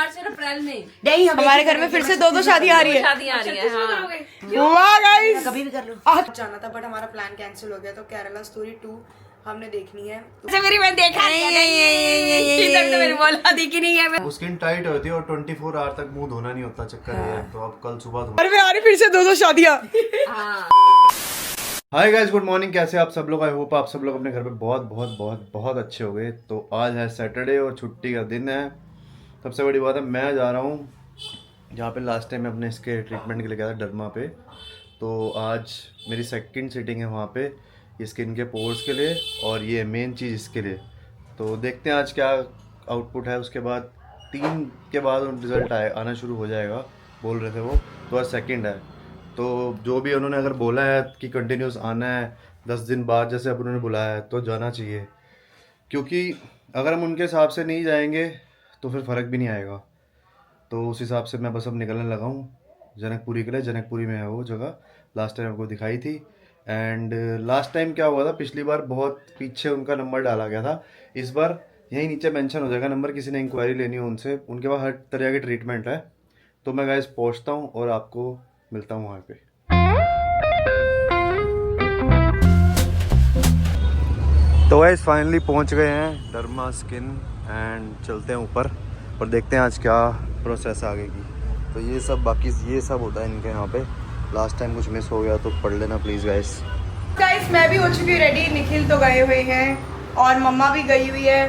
मार्च और अप्रैल में। नहीं, हमारे घर में फिर से 2 शादी आ रही है। शादियां आ रही है। वाह गाइस, कभी भी कर लो। आज जाना था बट हमारा प्लान कैंसिल हो गया, तो केरला स्टोरी 2 हमने देखनी है। मेरी मैंने देखा नहीं, मेरी बोला दिखी नहीं है। वो स्किन टाइट होती है और 24 आवर तक मुंह धोना नहीं होता, चक्कर ये है। तो अब कल सुबह धो। अरे आ रही फिर से 2 शादियां। Hi guys, good morning. कैसे आप सब लोग? आई होप आप सब लोग अपने घर पे बहुत बहुत बहुत बहुत अच्छे हो गए। तो आज है सैटरडे और छुट्टी का दिन है। सबसे बड़ी बात है, मैं जा रहा हूँ जहाँ पे लास्ट टाइम मैं अपने इसके ट्रीटमेंट के लिए गया था, डर्मा पे। तो आज मेरी सेकंड सिटिंग है वहाँ पे, ये स्किन के पोर्स के लिए और ये मेन चीज़ इसके लिए। तो देखते हैं आज क्या आउटपुट है। उसके बाद 3 के बाद रिजल्ट आना शुरू हो जाएगा, बोल रहे थे वो। तो आज सेकंड है, तो जो भी उन्होंने अगर बोला है कि कंटिन्यूस आना है 10 दिन बाद, जैसे अब उन्होंने बुलाया है, तो जाना चाहिए। क्योंकि अगर हम उनके हिसाब से नहीं जाएंगे तो फिर फ़र्क भी नहीं आएगा। तो उस हिसाब से मैं बस अब निकलने लगा हूँ जनकपुरी के लिए। जनकपुरी में है वो जगह, लास्ट टाइम आपको दिखाई थी। एंड लास्ट टाइम क्या हुआ था, पिछली बार बहुत पीछे उनका नंबर डाला गया था। इस बार यहीं नीचे मेंशन हो जाएगा नंबर, किसी ने इंक्वायरी लेनी हो उनसे। उनके पास हर तरह की ट्रीटमेंट है। तो मैं गाइस पहुँचता हूँ और आपको मिलता हूँ वहाँ पे। तो गाइस फाइनली पहुँच गए हैं डर्मा स्किन एंड चलते हैं ऊपर और देखते हैं आज क्या प्रोसेस आगे की। तो ये सब बाकी ये सब होता है इनके यहाँ पे। लास्ट टाइम कुछ मिस हो गया तो पढ़ लेना प्लीज़ गाइस। गाइस मैं भी हो चुकी हूँ रेडी, निखिल तो गए हुए हैं और मम्मा भी गई हुई है।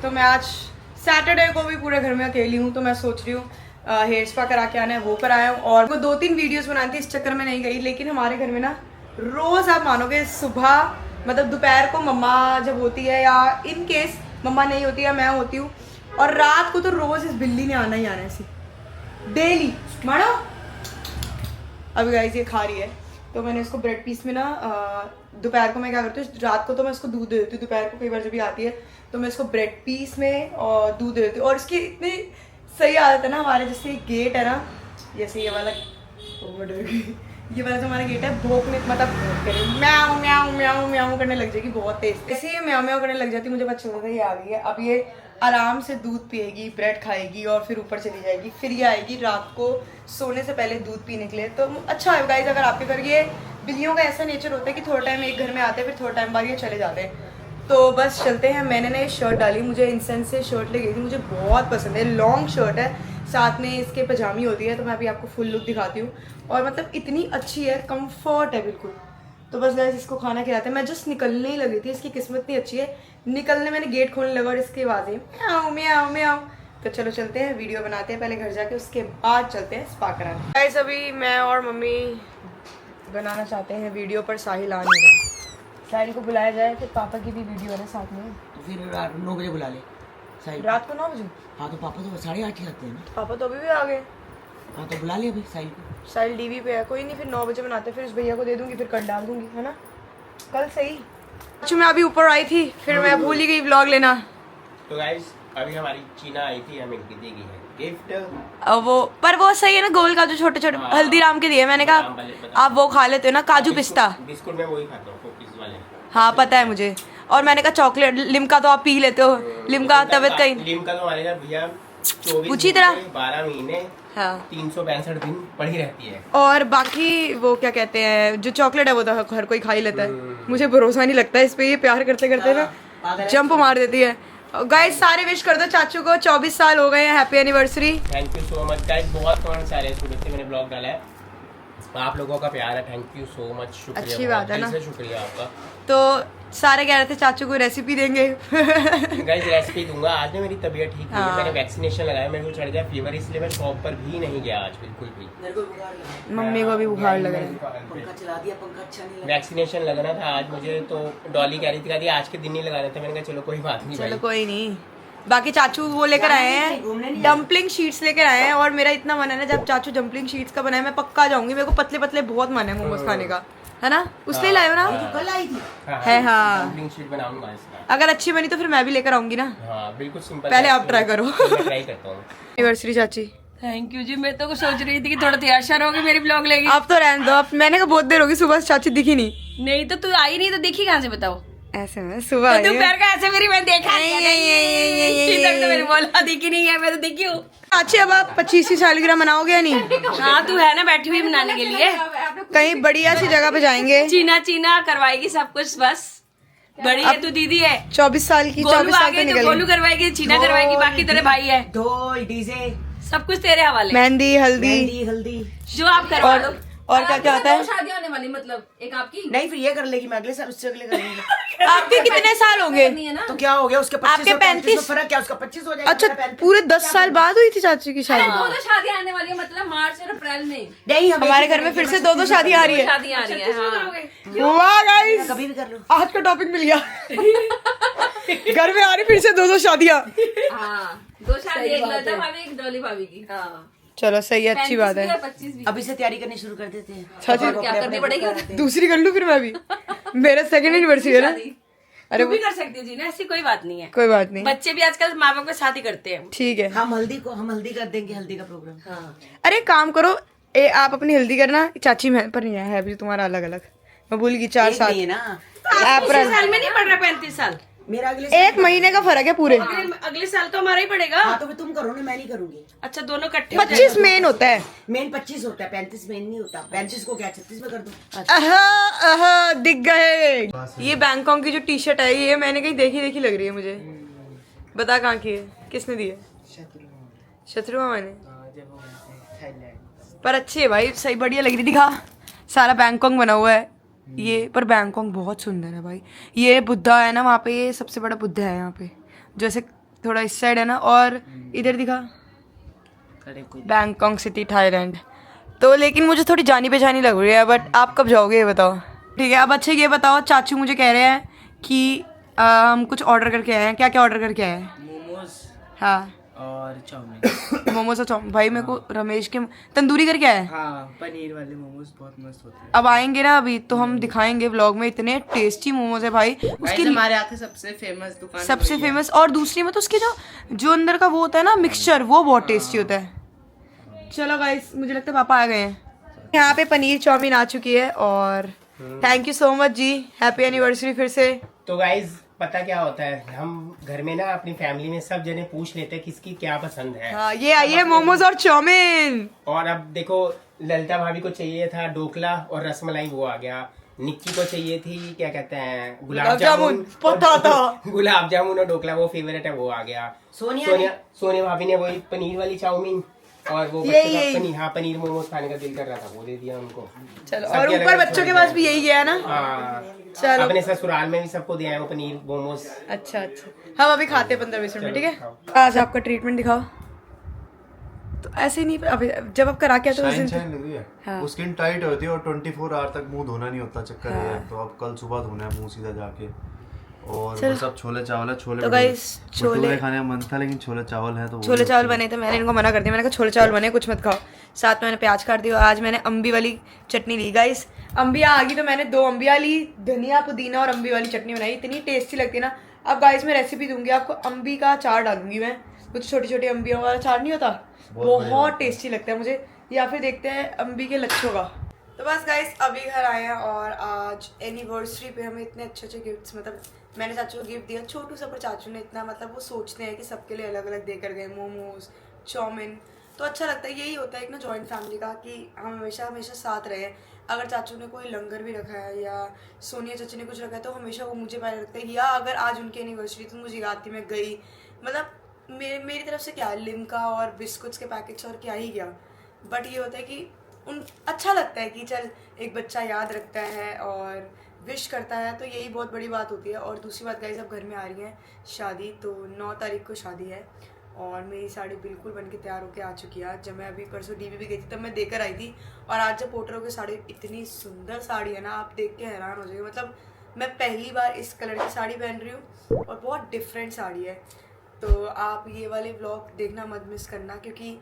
तो मैं आज सैटरडे को भी पूरे घर में अकेली हूँ, तो मैं सोच रही हूँ हेयर स्पा करा के आना है, वो कराया हूँ। और वो 2-3 वीडियोस बनाई थी, इस चक्कर में नहीं गई। लेकिन हमारे घर में ना रोज आप मानोगे, सुबह मतलब दोपहर को मम्मा जब होती है, या इन केस मम्मा नहीं होती है, मैं होती हूँ, और रात को तो रोज इस बिल्ली ने आना ही आना है, डेली। मानो अभी गाइस ये खा रही है, तो मैंने इसको ब्रेड पीस में ना दोपहर को मैं क्या करती हूँ, रात को तो मैं इसको दूध दे देती हूँ, दोपहर को कई बार जब भी आती है तो मैं इसको ब्रेड पीस में और दूध दे देती हूँ। और इसकी इतनी सही आदत है ना, हमारे जैसे गेट है ना, जैसे ये वाला ये वाला जो हमारा गेट है, भौंकने मतलब म्याऊं म्याऊं म्याऊं म्याऊं करने लग जाएगी बहुत तेज। ऐसे ही म्याऊं म्याऊं करने लग जाती, मुझे पता चलता था ये आ गई है। अब ये आराम से दूध पिएगी, ब्रेड खाएगी और फिर ऊपर चली जाएगी। फिर ये आएगी रात को सोने से पहले दूध पीने के लिए। तो अच्छा है गाइस, अगर आपके घर ये बिल्लियों का ऐसा नेचर होता है कि थोड़ा टाइम एक घर में आते हैं, फिर थोड़ा टाइम बाद ये चले जाते हैं। तो बस चलते हैं। मैंने ना ये शर्ट डाली, मुझे इंसेंस से शर्ट ले गई थी, मुझे बहुत पसंद है। लॉन्ग शर्ट है, साथ में इसके पजामी होती है। तो मैं अभी आपको फुल लुक दिखाती हूँ, और मतलब इतनी अच्छी है, कंफर्ट है बिल्कुल। तो बस गाइस इसको खाना खिलाते हैं। मैं जस्ट निकलने ही लगी थी, इसकी किस्मत इतनी अच्छी है, निकलने मैंने गेट खोलने लगा और इसकी आवाज़ें म्याऊं म्याऊं म्याऊं। तो चलो चलते हैं, वीडियो बनाते हैं पहले घर जाके, उसके बाद चलते हैं स्पा कराने। गाइस अभी मैं और मम्मी बनाना चाहते हैं वीडियो, पर साहिल आ नहीं रहा। साहिल को बुलाया जाए, फिर पापा की भी वीडियो है ना साथ में। तो फिर रात 9 बजे बुला ले साहिल। रात को 9 बजे? हाँ तो पापा तो 8:30 आते हैं ना। पापा तो अभी भी आ गए। हाँ तो बुला ले अभी साहिल को। साहिल डीवी पे है, कोई नहीं, फिर 9 बजे बनाते, फिर उस भैया को दे दूंगी, फिर कल डाल दूंगी, है ना, कल सही। अच्छा मैं अभी ऊपर आई थी, फिर मैं भूल ही गई व्लॉग लेना। तो गाइस अभी हमारी चीना आई थी, हमें इनकी दी गई है गिफ्ट। वो पर वो सही है ना, गोल काजू छोटे छोटे हल्दीराम के दिए। मैंने कहा आप वो खा लेते हो ना, काजू पिस्ता। बिस्कुट में वही खाता हूँ, कुकीज वाले। हाँ पता है मुझे। और मैंने कहा चॉकलेट, लिम्का तो आप पी लेते हो, लिम्का तबियत का ही। लिम्का तो हमारे घर भैया 24 पूछी तरह 12 महीने हाँ 362 दिन पड़ी रहती है। और बाकी वो क्या कहते हैं, जो चॉकलेट है वो तो हर कोई खा ही लेता है। मुझे भरोसा नहीं लगता इस पे, ये प्यार करते करते ना जंप मार देती है। गाइस सारे विश कर दो चाचू को, 24 साल हो गए हैं, happy anniversary. Thank you so much guys, बहुत कमेंट्स आ रहे हैं सुबह से मैंने ब्लॉग डाला है, आप लोगों का प्यार है, थैंक यू सो मच, शुक्रिया। अच्छी बात है ना, शुक्रिया आपका। तो सारे कह रहे थे चाचू को रेसिपी देंगे। गाइस रेसिपी दूंगा। आज ना मेरी तबीयत ठीक नहीं है, हाँ। मैंने वैक्सीनेशन लगाया, मेरे को चढ़ गया फीवर, इसलिए मैं शॉप पर भी नहीं गया आज बिल्कुल भी। मेरे को बुखार लगा, मम्मी को भी बुखार लग रहा है। पंखा चला दिया, पंखा अच्छा नहीं लगा। वैक्सीनेशन लगना था आज मुझे, तो डॉली कह रही थी कहती आज के दिन ही लगाने थे। मैंने कहा चलो कोई बात नहीं चलो भाई। कोई नहीं। बाकी चाचू वो लेकर आए हैं, डम्पलिंग शीट्स लेकर आए हैं। और मेरा इतना मन है ना, जब चाचू डम्पलिंग शीट्स का बनाए मैं पक्का जाऊंगी। मेरे को पतले पतले बहुत मन है मोमोज खाने का, है ना, उसने लाए हो ना। कल आई थी। है हाँ, डम्पलिंग शीट बनाऊंगा इसका। अगर अच्छी बनी तो फिर मैं भी लेकर आऊंगी ना। हाँ बिल्कुल सिंपल। पहले आप ट्राई करो। मैं ट्राई करता हूँ। एनिवर्सरी चाची, थैंक यू जी। मैं तो सोच रही थी कि थोड़ा तैयार श्यार होगी, मेरी ब्लॉग लेगी। आप तो रहने दो। आप मैंने कहा बहुत देर होगी, सुबह से चाची दिखी नहीं। नहीं तो तू आई नहीं तो दिखी कहाँ से बताओ। ऐसे में सुबह आई है। दोपहर का ऐसे मेरी मैंने देखा नहीं है। इधर तो मेरी मौला दिखी नहीं है, मैं तो दिखी हूँ। अच्छा अब आप 25वीं सालगिरह मनाओगे या नहीं? हाँ तू है ना बैठी हुई बनाने के लिए। कहीं बढ़िया सी जगह पे जाएंगे। चीना चीना करवाएगी सब कुछ, बस बड़ी है तू, दीदी है। 24 साल की, 24 गोलू साल आ पे गई तो निकल गोलू करवाएगी, चीना करवाएगी, बाकी तेरे भाई है। ढोल डीजे सब कुछ तेरे हवाले, मेहंदी हल्दी मेहंदी हल्दी। जो आप करवा लो। और क्या क्या होता है? शादी होने वाली, मतलब एक आपकी नहीं फिर ये कर लेगी, मैं अगले साल उससे अगले करेंगे। आपके कितने साल होंगे? तो क्या हो गया उसके 25 आपके और 35 में 35? फर्क क्या, उसका 25 हो जाएगा। अच्छा मेरा 35। पूरे 10 साल बाद हुई थी चाचू की शादी? दोनों शादी आने वाली है, मतलब मार्च और अप्रैल में नहीं हमारे घर में फिर से 2 शादी आ रही है। शादी आ रही है। हाँ। वाह गाइस, कभी भी कर लो। आज का टॉपिक मिल गया। घर में आ रही फिर से 2 शादियां। हाँ 2 शादी, एक लता भाभी एक डॉली भाभी की। हाँ चलो सही है, अच्छी बात है। 25 भी। अभी से तैयारी करनी शुरू कर देते हैं। चाची और क्या करनी पड़ेगी? दूसरी कर लूं फिर मैं भी। मेरा सेकंड एनिवर्सरी है ना। अरे वो भी कर सकती है जी ना, ऐसी कोई बात नहीं है। कोई बात नहीं, बच्चे भी आजकल माँ बाप के साथ ही करते हैं। ठीक है। हम हल्दी कर देंगे, हल्दी का प्रोग्राम। हाँ अरे काम करो, आप अपनी हल्दी करना, चाची मैं पर नहीं है अभी तुम्हारा अलग अलग। मैं भूल गई 4 साल। नहीं है ना, अप्रैल साल में नहीं पड़ रहा 35 साल, मेरा अगले 1 महीने का फर्क है पूरे। अगले साल तो हमारा ही पड़ेगा। हाँ तो फिर तुम करो ना, मैं नहीं करूंगी। अच्छा दोनों इकट्ठे 25 मेन होता है। मेन 25 होता है, 35 मेन नहीं होता। 35 को क्या 36 में कर दो। आहा, दिख गए। ये बैंकॉक की जो टी शर्ट है, ये मैंने कहीं देखी लग रही है मुझे। बता कहाँ की है, किसने दी है? शत्रुआ मैंने। पर अच्छी है भाई, सही बढ़िया लग रही। दिखा, सारा बैंकॉक बना हुआ है ये, पर बैंकॉक बहुत सुंदर है भाई। ये बुद्धा है ना वहाँ पे, ये सबसे बड़ा बुद्धा है यहाँ पे, जैसे थोड़ा इस साइड है ना। और इधर दिखा, बैंकॉक सिटी थाईलैंड। तो लेकिन मुझे थोड़ी जानी पहचानी लग रही है, बट आप कब जाओगे ये बताओ। ठीक है अब अच्छे ये बताओ, चाचू मुझे कह रहे हैं कि हम कुछ ऑर्डर करके आए हैं। क्या क्या ऑर्डर करके आए हैं? मोमोज हाँ और चाउमीन। मोमोज और चाउमीन। भाई मेरे को रमेश के तंदूरी करके आए हैं। हाँ पनीर वाले मोमोज बहुत मस्त होते हैं। अब आएंगे ना अभी तो हम दिखाएंगे व्लॉग में, इतने टेस्टी मोमोज है भाई। उसकी हमारे यहाँ की सबसे फेमस दुकान, सबसे फेमस। और दूसरी में तो उसकी जो अंदर का वो होता है ना मिक्सचर, वो बहुत टेस्टी होता है। चलो गाइस, मुझे लगता है पापा आ गए हैं। यहाँ पे पनीर चाउमीन आ चुकी है और thank you so much ji, happy anniversary फिर से। तो गाइज पता क्या होता है, हम घर में ना अपनी फैमिली में सब जने पूछ लेते हैं किसकी क्या पसंद है। हाँ ये आइए मोमोज और चाउमीन। और अब देखो ललिता भाभी को चाहिए था ढोकला और रसमलाई, वो आ गया। निक्की को चाहिए थी क्या कहते हैं गुलाब जामुन, पता था। गुलाब जामुन और ढोकला वो फेवरेट है, वो आ गया। सोनिया भाभी ने वही पनीर वाली चाउमीन, और वो बच्चों का पनीर, हाँ पनीर मोमोज खाने का दिल कर रहा था, वो दे दिया उनको। चलो और ऊपर बच्चों के पास भी यही गया ना। हाँ चलो अपने ससुराल में भी सबको दिया है वो पनीर मोमोज। अच्छा हम अभी खाते हैं 15-20 मिनट में, ठीक है। आज आपका ट्रीटमेंट दिखाओ। तो ऐसे नहीं, अभी जब आप करा के आते हो शाइन लग रही है। हाँ। वो स्किन टाइट होती है और 24 आवर तक मुंह धोना नहीं होता, चक्कर ये है। तो अब कल सुबह धोना है मुंह सीधा जाके। और बस अब छोले चावल है। छोले तो गाइस छोले खाने का मन था, लेकिन छोले चावल है तो छोले चावल बने थे। मैंने इनको मना कर दिया, मैंने कहा छोले चावल बने कुछ मत खाओ। साथ में मैंने प्याज काट दिया। आज मैंने अम्बी वाली चटनी ली गाइस। अम्बिया आ गई तो मैंने 2 अम्बिया ली, धनिया पुदीना और अम्बी वाली चटनी बनाई, इतनी टेस्टी लगती है ना। अब गाइस मैं रेसिपी दूंगी आपको, अम्बी का अचार डालूंगी मैं, कुछ छोटी छोटी अम्बियों वाला अचार नहीं होता, बहुत टेस्टी लगता है मुझे। या फिर देखते हैं अम्बी के लच्छों का। तो बस गाइस अभी घर आए हैं और आज एनिवर्सरी पे हमें इतने अच्छे अच्छे गिफ्ट्स, मतलब मैंने चाचू को गिफ्ट दिया छोटू सा, पर चाचू ने इतना, मतलब वो सोचते हैं कि सबके लिए अलग अलग देकर गए मोमोज चाउमीन। तो अच्छा लगता है, यही होता है एक ना जॉइंट फैमिली का, कि हम हमेशा हमेशा साथ रहे। अगर चाचू ने कोई लंगर भी रखा है या सोनिया चाची ने कुछ रखा है तो हमेशा वो मुझे पहले रखते हैं। या अगर आज उनकी एनिवर्सरी तो मुझे याद थी मैं गई, मतलब मेरी तरफ से क्या लिमका और बिस्कुट्स के पैकेट्स और क्या ही गया, बट ये होता है कि अच्छा लगता है कि चल एक बच्चा याद रखता है और विश करता है, तो यही बहुत बड़ी बात होती है। और दूसरी बात गाइस, अब घर में आ रही हैं शादी, तो 9 तारीख को शादी है और मेरी साड़ी बिल्कुल बन के तैयार होकर आ चुकी है। जब मैं अभी परसों डीबी भी गई थी तब मैं देकर आई थी, और आज जब पोटरों की साड़ी, इतनी सुंदर साड़ी है ना, आप देख के हैरान हो जाएंगे। मतलब मैं पहली बार इस कलर की साड़ी पहन रही हूँ और बहुत डिफरेंट साड़ी है। तो आप ये वाले व्लॉग देखना मत मिस करना, क्योंकि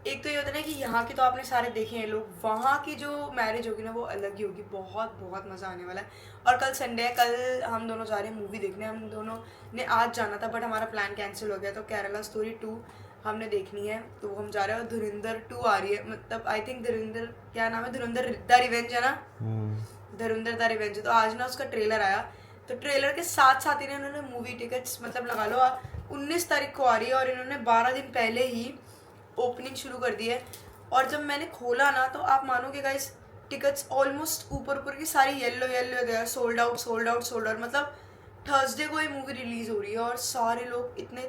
एक तो ये होता है ना कि यहाँ के तो आपने सारे देखे हैं लोग, वहाँ की जो मैरिज होगी ना वो अलग ही होगी, बहुत बहुत मज़ा आने वाला है। और कल संडे है, कल हम दोनों जा रहे हैं मूवी देखने। हम दोनों ने आज जाना था बट हमारा प्लान कैंसिल हो गया, तो केरला स्टोरी 2 हमने देखनी है, तो हम जा रहे हैं। और धुरंधर 2 आ रही है, मतलब आई थिंक धुरंधर, क्या नाम है, धुरंधर द रिवेंज है ना, धुरंधर द रिवेंज। तो आज ना उसका ट्रेलर आया, तो ट्रेलर के साथ साथ इन्होंने मूवी टिकट्स मतलब लगा लो 19 तारीख को आ रही है और इन्होंने 12 दिन पहले ही ओपनिंग शुरू कर दी है। और जब मैंने खोला ना तो आप मानोगे गाइस टिकट्स ऑलमोस्ट ऊपर की सारी yellow yellow sold out sold out sold out. मतलब थर्सडे को ये मूवी रिलीज हो रही है और सारे लोग इतने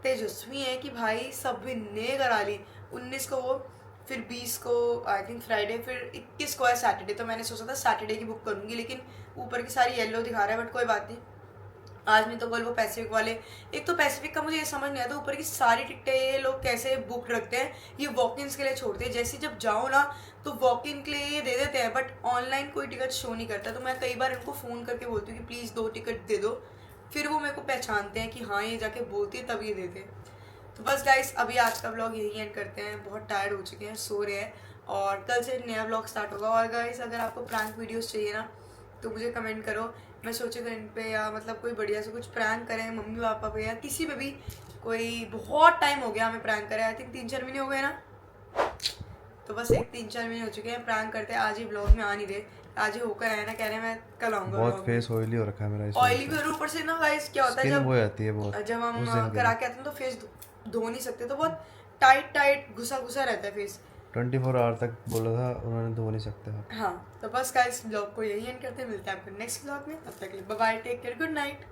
तेजस्वी हैं कि भाई सभी ने करा ली। 19 को वो, फिर 20 को आई थिंक फ्राइडे, फिर 21 को है सैटरडे। तो मैंने सोचा था सैटरडे की बुक करूँगी लेकिन ऊपर की सारी येलो दिखा रहा है, बट कोई बात नहीं। आज मैं तो बोल वो पैसिफिक वाले, एक तो पैसिफिक का मुझे ये समझ नहीं आता ऊपर की सारी टिकटें ये लोग कैसे बुक रखते हैं, ये वॉक इन्स के लिए छोड़ते हैं। जैसे जब जाओ ना तो वॉक इन के लिए ये दे देते हैं, बट ऑनलाइन कोई टिकट शो नहीं करता। तो मैं कई बार इनको फ़ोन करके बोलती हूँ कि प्लीज़ 2 टिकट दे दो, फिर वो मेरे को पहचानते हैं कि हाँ ये जाके बोलती है तब ये देते हैं। तो बस गाइस अभी आज का ब्लॉग यही एंड करते हैं, बहुत टायर्ड हो चुके हैं, सो रहे हैं और कल से नया ब्लॉग स्टार्ट होगा। और गाइस अगर आपको प्रैंक वीडियोस चाहिए ना तो मुझे कमेंट करो, मैं सोचूंगा इन पे, या मतलब कोई बढ़िया से कुछ प्रैंक करें मम्मी पापा पे या किसी पे भी। कोई बहुत टाइम हो गया हमें प्रैंक करे, आई थिंक 3-4 महीने हो गए ना, तो बस 3-4 महीने हो चुके हैं प्रैंक करते हैं। आज ही ब्लॉग में आ नहीं रहे, आज ही होकर आए ना, कह रहे हैं मैं कल आऊँगा। बहुत फेस ऑयली हो रखा है मेरा, ऑयली भी ऊपर से ना गाइस क्या होता है स्किन वो जाती है बहुत, जब हम करा के आते हैं तो फेस धो नहीं सकते, तो बहुत टाइट घुसा रहता है फेस। 24 आवर तक बोला था उन्होंने, धो नहीं सकते। हाँ तो बस गाइस ब्लॉग को यही एंड करते हैं, मिलते हैं आपको नेक्स्ट ब्लॉग में, तब तक के लिए bye bye, take care, good night.